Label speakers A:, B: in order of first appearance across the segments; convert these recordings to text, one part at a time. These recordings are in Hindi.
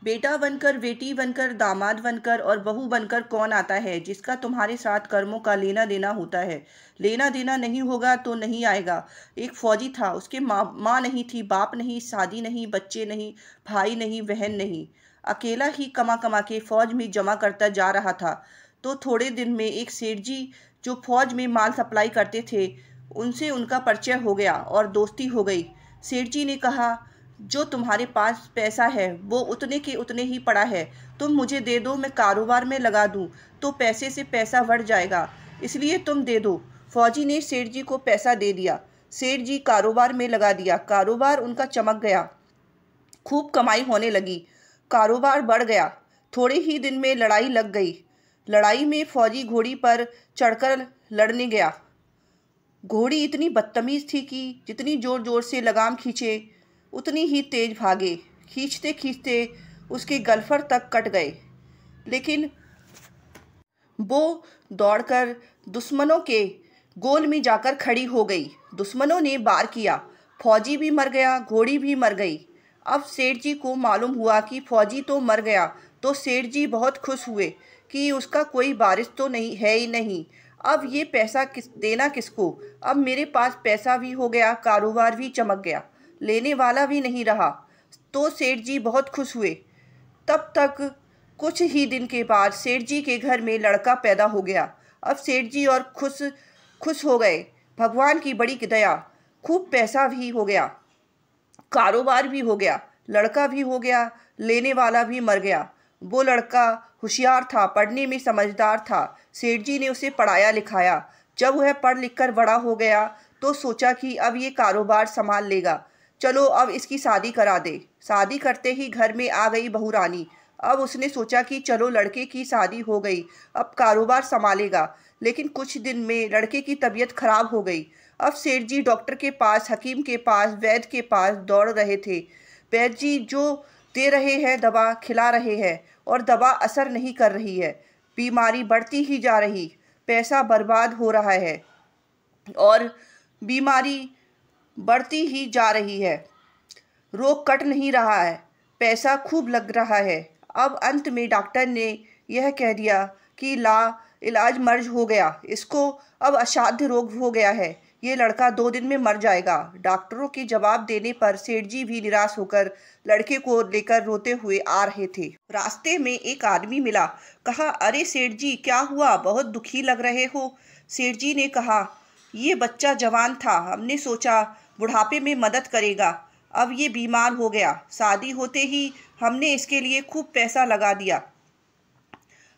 A: बेटा बनकर, बेटी बनकर, दामाद बनकर और बहू बनकर कौन आता है जिसका तुम्हारे साथ कर्मों का लेना देना होता है। लेना देना नहीं होगा तो नहीं आएगा। एक फौजी था, उसके माँ नहीं थी, बाप नहीं, शादी नहीं, बच्चे नहीं, भाई नहीं, बहन नहीं। अकेला ही कमा कमा के फौज में जमा करता जा रहा था। तो थोड़े दिन में एक सेठ जी जो फौज में माल सप्लाई करते थे, उनसे उनका परिचय हो गया और दोस्ती हो गई। सेठ जी ने कहा, जो तुम्हारे पास पैसा है वो उतने के उतने ही पड़ा है, तुम मुझे दे दो, मैं कारोबार में लगा दूं तो पैसे से पैसा बढ़ जाएगा, इसलिए तुम दे दो। फौजी ने सेठ जी को पैसा दे दिया। सेठ जी कारोबार में लगा दिया। कारोबार उनका चमक गया, खूब कमाई होने लगी, कारोबार बढ़ गया। थोड़े ही दिन में लड़ाई लग गई। लड़ाई में फौजी घोड़ी पर चढ़कर लड़ने गया। घोड़ी इतनी बदतमीज थी कि जितनी जोर जोर से लगाम खींचे उतनी ही तेज भागे। खींचते खींचते उसके गलफर तक कट गए, लेकिन वो दौड़कर दुश्मनों के गोल में जाकर खड़ी हो गई। दुश्मनों ने वार किया, फौजी भी मर गया, घोड़ी भी मर गई। अब सेठ जी को मालूम हुआ कि फौजी तो मर गया, तो सेठ जी बहुत खुश हुए कि उसका कोई वारिस तो नहीं है ही नहीं। अब ये पैसा देना किसको? अब मेरे पास पैसा भी हो गया, कारोबार भी चमक गया, लेने वाला भी नहीं रहा। तो सेठ जी बहुत खुश हुए। तब तक कुछ ही दिन के बाद सेठ जी के घर में लड़का पैदा हो गया। अब सेठ जी और खुश खुश हो गए। भगवान की बड़ी दया, खूब पैसा भी हो गया, कारोबार भी हो गया, लड़का भी हो गया, लेने वाला भी मर गया। वो लड़का होशियार था, पढ़ने में समझदार था। सेठ जी ने उसे पढ़ाया लिखाया। जब वह पढ़ लिख कर बड़ा हो गया तो सोचा कि अब ये कारोबार संभाल लेगा, चलो अब इसकी शादी करा दे। शादी करते ही घर में आ गई बहू रानी। अब उसने सोचा कि चलो लड़के की शादी हो गई, अब कारोबार संभालेगा। लेकिन कुछ दिन में लड़के की तबीयत खराब हो गई। अब सेठ जी डॉक्टर के पास, हकीम के पास, वैद्य के पास दौड़ रहे थे। वैद्य जी जो दे रहे हैं, दवा खिला रहे हैं, और दवा असर नहीं कर रही है। बीमारी बढ़ती ही जा रही, पैसा बर्बाद हो रहा है और बीमारी बढ़ती ही जा रही है। रोग कट नहीं रहा है, पैसा खूब लग रहा है। अब अंत में डॉक्टर ने यह कह दिया कि ला इलाज मर्ज हो गया, इसको अब असाध्य रोग हो गया है, ये लड़का 2 दिन में मर जाएगा। डॉक्टरों के जवाब देने पर सेठ जी भी निराश होकर लड़के को लेकर रोते हुए आ रहे थे। रास्ते में एक आदमी मिला। कहा, अरे सेठ जी क्या हुआ, बहुत दुखी लग रहे हो। सेठ जी ने कहा, ये बच्चा जवान था, हमने सोचा बुढ़ापे में मदद करेगा, अब ये बीमार हो गया। शादी होते ही हमने इसके लिए खूब पैसा लगा दिया,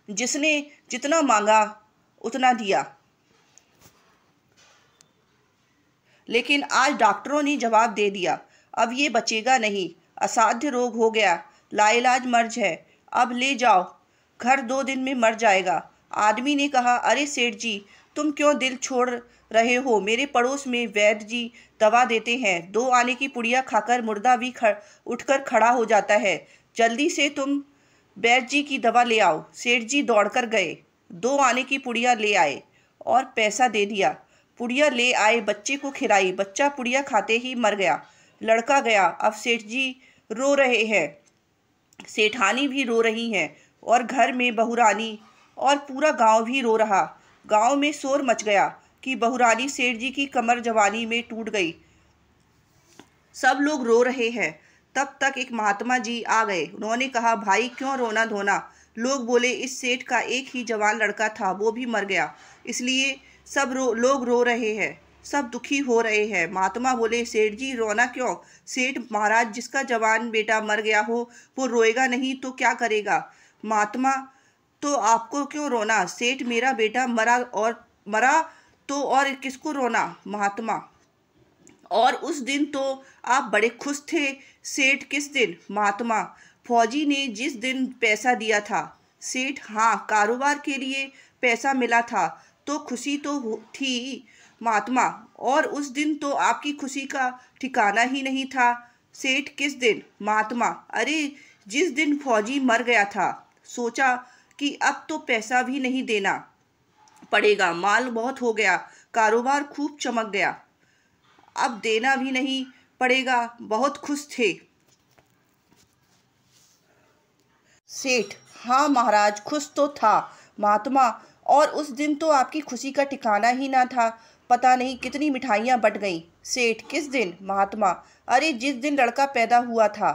A: जिसने जितना मांगा उतना दिया, लेकिन आज डॉक्टरों ने जवाब दे दिया, अब ये बचेगा नहीं, असाध्य रोग हो गया, लाइलाज मर्ज है, अब ले जाओ घर, 2 दिन में मर जाएगा। आदमी ने कहा, अरे सेठ जी तुम क्यों दिल छोड़ रहे हो, मेरे पड़ोस में वैद्य जी दवा देते हैं, 2 आने की पुड़िया खाकर मुर्दा भी उठकर खड़ा हो जाता है, जल्दी से तुम वैद्य जी की दवा ले आओ। सेठ जी दौड़कर गए, 2 आने की पुड़िया ले आए और पैसा दे दिया। पुड़िया ले आए, बच्चे को खिलाई, बच्चा पुड़िया खाते ही मर गया। लड़का गया। अब सेठ जी रो रहे हैं, सेठानी भी रो रही हैं, और घर में बहुरानी और पूरा गांव भी रो रहा। गांव में शोर मच गया कि बहुरानी सेठ जी की कमर जवानी में टूट गई। सब लोग रो रहे हैं। तब तक एक महात्मा जी आ गए। उन्होंने कहा, भाई क्यों रोना धोना। लोग बोले, इस सेठ का एक ही जवान लड़का था, वो भी मर गया, इसलिए सब लोग रो रहे हैं, सब दुखी हो रहे हैं। महात्मा बोले, सेठ जी रोना क्यों। सेठ महाराज, जिसका जवान बेटा मर गया हो वो रोएगा नहीं तो क्या करेगा। महात्मा, तो आपको क्यों रोना, सेठ मेरा बेटा मरा तो और किसको रोना। महात्मा, और उस दिन तो आप बड़े खुश थे। सेठ, किस दिन। महात्मा, फौजी ने जिस दिन पैसा दिया था। सेठ, हाँ, कारोबार के लिए पैसा मिला था तो खुशी तो थी। महात्मा, और उस दिन तो आपकी खुशी का ठिकाना ही नहीं था। सेठ, किस दिन। महात्मा, अरे जिस दिन फौजी मर गया था, सोचा कि अब तो पैसा भी नहीं देना पड़ेगा, माल बहुत हो गया, कारोबार खूब चमक गया, अब देना भी नहीं पड़ेगा, बहुत खुश थे। सेठ: हाँ महाराज, खुश तो था। महात्मा: और उस दिन तो आपकी खुशी का ठिकाना ही ना था, पता नहीं कितनी मिठाइयाँ बट गईं। सेठ: किस दिन? महात्मा: अरे जिस दिन लड़का पैदा हुआ था।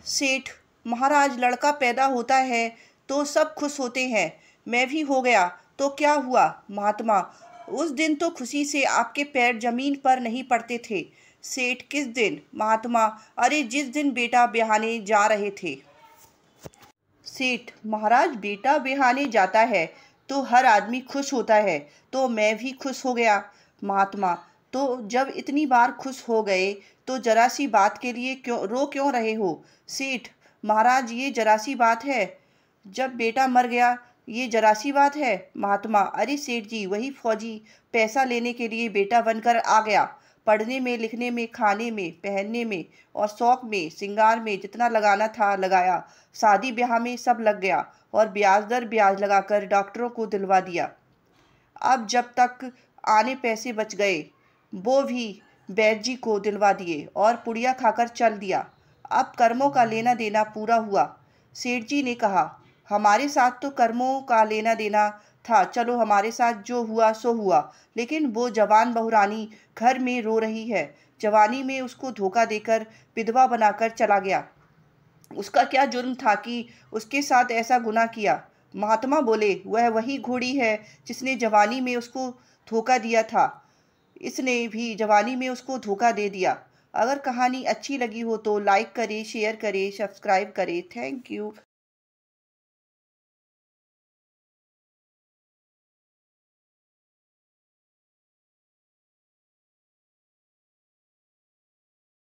A: सेठ: महाराज, लड़का पैदा होता है तो सब खुश होते हैं, मैं भी हो गया तो क्या हुआ? महात्मा: उस दिन तो खुशी से आपके पैर जमीन पर नहीं पड़ते थे। सेठ: किस दिन? महात्मा: अरे जिस दिन बेटा ब्याहने जा रहे थे। सेठ: महाराज, बेटा ब्याहने जाता है तो हर आदमी खुश होता है, तो मैं भी खुश हो गया। महात्मा: तो जब इतनी बार खुश हो गए तो जरा सी बात के लिए क्यों रहे हो? सेठ: महाराज, ये जरा सी बात है, जब बेटा मर गया, ये जरा सी बात है। महात्मा: अरे सेठ जी, वही फौजी पैसा लेने के लिए बेटा बनकर आ गया। पढ़ने में, लिखने में, खाने में, पहनने में और शौक में, श्रृंगार में जितना लगाना था लगाया, शादी ब्याह में सब लग गया और ब्याज दर ब्याज लगाकर डॉक्टरों को दिलवा दिया। अब जब तक आने पैसे बच गए वो भी बैद जी को दिलवा दिए और पुड़िया खाकर चल दिया। अब कर्मों का लेना देना पूरा हुआ। सेठ जी ने कहा, हमारे साथ तो कर्मों का लेना देना था, चलो हमारे साथ जो हुआ सो हुआ, लेकिन वो जवान बहुरानी घर में रो रही है। जवानी में उसको धोखा देकर विधवा बनाकर चला गया। उसका क्या जुर्म था कि उसके साथ ऐसा गुनाह किया? महात्मा बोले, वह वही घोड़ी है जिसने जवानी में उसको धोखा दिया था, इसने भी जवानी में उसको धोखा दे दिया। अगर कहानी अच्छी लगी हो तो लाइक करें, शेयर करें, सब्सक्राइब करें। Thank you.